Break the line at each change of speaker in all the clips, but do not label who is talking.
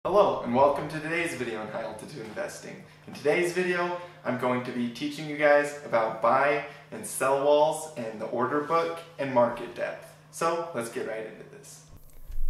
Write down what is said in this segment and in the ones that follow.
Hello and welcome to today's video on high altitude investing. In today's video, I'm going to be teaching you guys about buy and sell walls and the order book and market depth. So let's get right into this.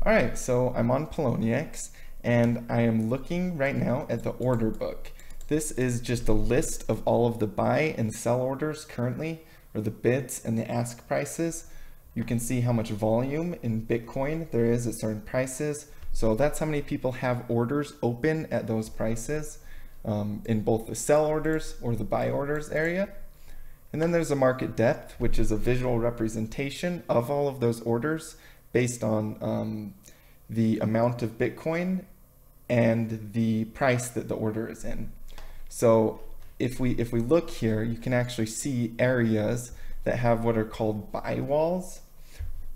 Alright, so I'm on Poloniex and I am looking right now at the order book. This is just a list of all of the buy and sell orders currently, or the bids and the ask prices. You can see how much volume in Bitcoin there is at certain prices. So that's how many people have orders open at those prices in both the sell orders or the buy orders area. And then there's a market depth, which is a visual representation of all of those orders based on the amount of Bitcoin and the price that the order is in. So if we look here, you can actually see areas that have what are called buy walls.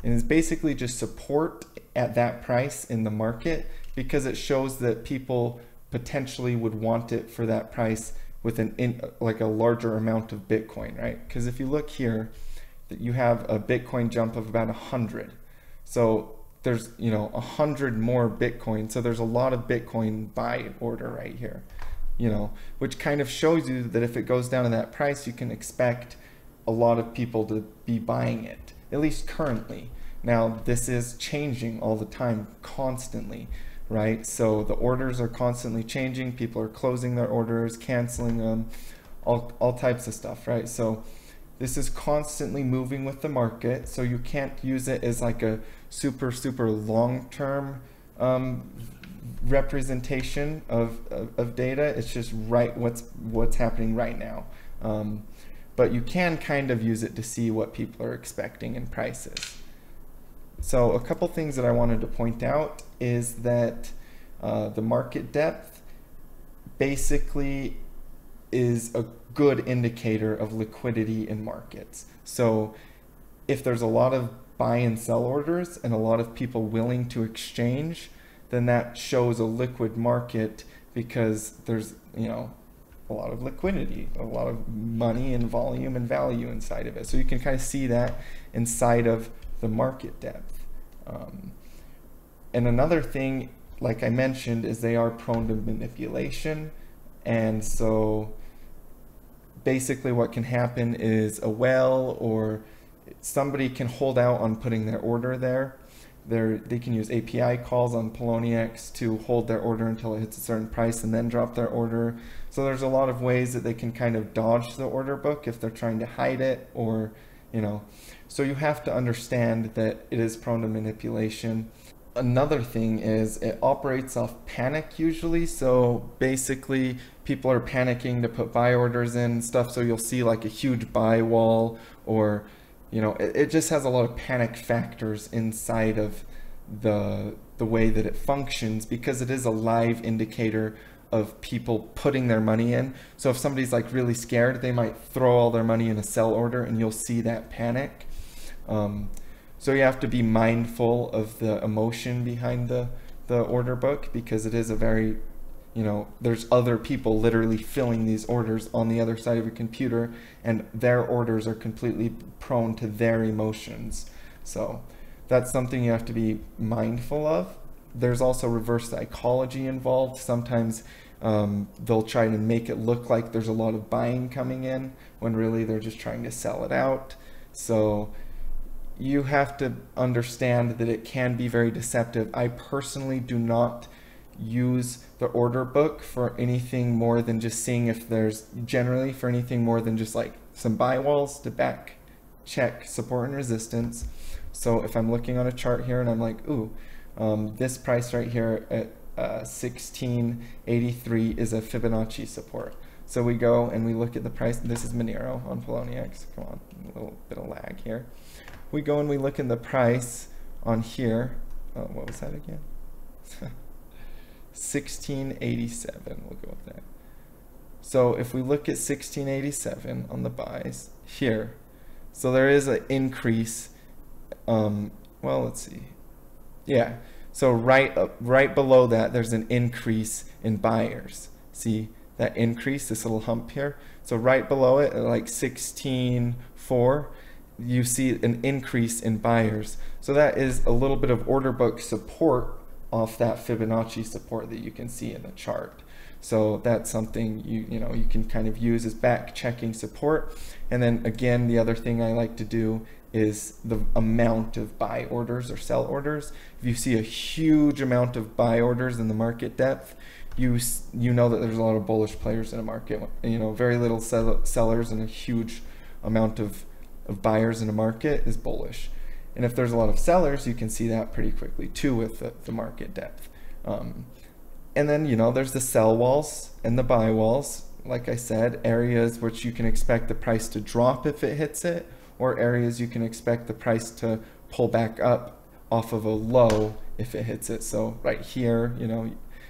And it's basically just support at that price in the market because it shows that people potentially would want it for that price with like a larger amount of Bitcoin, right? Because if you look here, that you have a Bitcoin jump of about 100. So there's 100 more Bitcoin. So there's a lot of Bitcoin buy order right here, which kind of shows you that if it goes down to that price, you can expect a lot of people to be buying it, at least currently. Now, this is changing all the time, constantly, right? So the orders are constantly changing. People are closing their orders, canceling them, all types of stuff, right? So this is constantly moving with the market. So you can't use it as like a super long-term representation of data. It's just what's happening right now. But you can kind of use it to see what people are expecting in prices. So a couple things that I wanted to point out is that the market depth basically is a good indicator of liquidity in markets. So if there's a lot of buy and sell orders and a lot of people willing to exchange, then that shows a liquid market because there's a lot of liquidity, a lot of money and volume and value inside of it. So you can kind of see that inside of the market depth. And another thing, like I mentioned, is they are prone to manipulation. And so basically what can happen is a whale or somebody can hold out on putting their order there. They can use API calls on Poloniex to hold their order until it hits a certain price and then drop their order. So there's a lot of ways that they can kind of dodge the order book if they're trying to hide it, or so you have to understand that it is prone to manipulation. Another thing is it operates off panic usually. So basically people are panicking to put buy orders in and stuff. So you'll see like a huge buy wall, or it just has a lot of panic factors inside of the way that it functions, because it is a live indicator of people putting their money in. So if somebody's like really scared, they might throw all their money in a sell order and you'll see that panic. So you have to be mindful of the emotion behind the order book, because it is a very, there's other people literally filling these orders on the other side of a computer, and their orders are completely prone to their emotions. So that's something you have to be mindful of. There's also reverse psychology involved. Sometimes they'll try to make it look like there's a lot of buying coming in when really they're just trying to sell it out. So you have to understand that it can be very deceptive. I personally do not use the order book for anything more than just seeing if there's for anything more than just like some buy walls to back check support and resistance. So if I'm looking on a chart here and I'm like, ooh, this price right here at 1683 is a Fibonacci support. So we go and we look at the price. This is Monero on Poloniex. Come on, a little bit of lag here. We go and we look at the price on here. What was that again? 1687. We'll go with that. So if we look at 1687 on the buys here, so there is an increase. Well, let's see. Yeah. So right below that, there's an increase in buyers. See that increase, this little hump here? So right below it, at like 16.4, you see an increase in buyers. So that is a little bit of order book support off that Fibonacci support that you can see in the chart. So that's something you can kind of use as back checking support. And then again, the other thing I like to do is the amount of buy orders or sell orders. If you see a huge amount of buy orders in the market depth, you know that there's a lot of bullish players in the market. Very little sellers and a huge amount of buyers in the market is bullish. And if there's a lot of sellers, you can see that pretty quickly too with the market depth. And then, there's the sell walls and the buy walls. Like I said, areas which you can expect the price to drop if it hits it, or areas you can expect the price to pull back up off of a low if it hits it. So right here,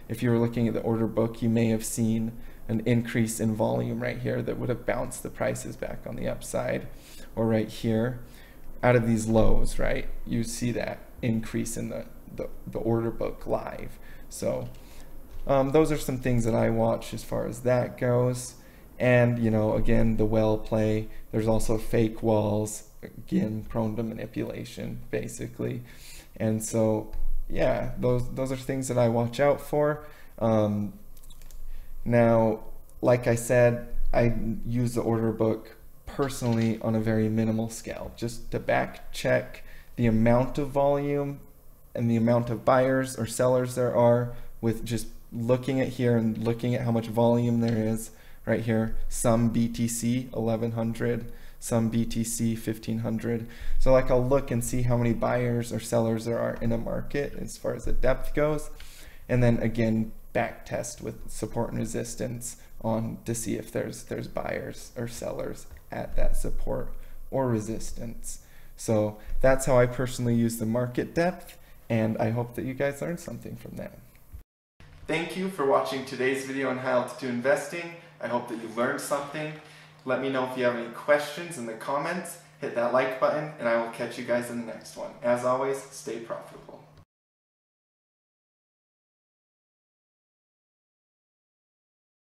if you were looking at the order book, you may have seen an increase in volume right here that would have bounced the prices back on the upside. Or right here, out of these lows, right, you see that increase in the order book live. So those are some things that I watch as far as that goes. And, again, the well play, there's also fake walls, again, prone to manipulation, basically. And so, yeah, those are things that I watch out for. Now, like I said, I use the order book personally on a very minimal scale, just to back check the amount of volume and the amount of buyers or sellers there are, with just looking at here and looking at how much volume there is. Right here, some BTC 1100, some BTC 1500. So like I'll look and see how many buyers or sellers there are in a market as far as the depth goes. And then again, back test with support and resistance on to see if there's buyers or sellers at that support or resistance. So that's how I personally use the market depth, and I hope that you guys learned something from that. Thank you for watching today's video on high altitude investing. I hope that you learned something. Let me know if you have any questions in the comments. Hit that like button, and I will catch you guys in the next one. As always, stay profitable.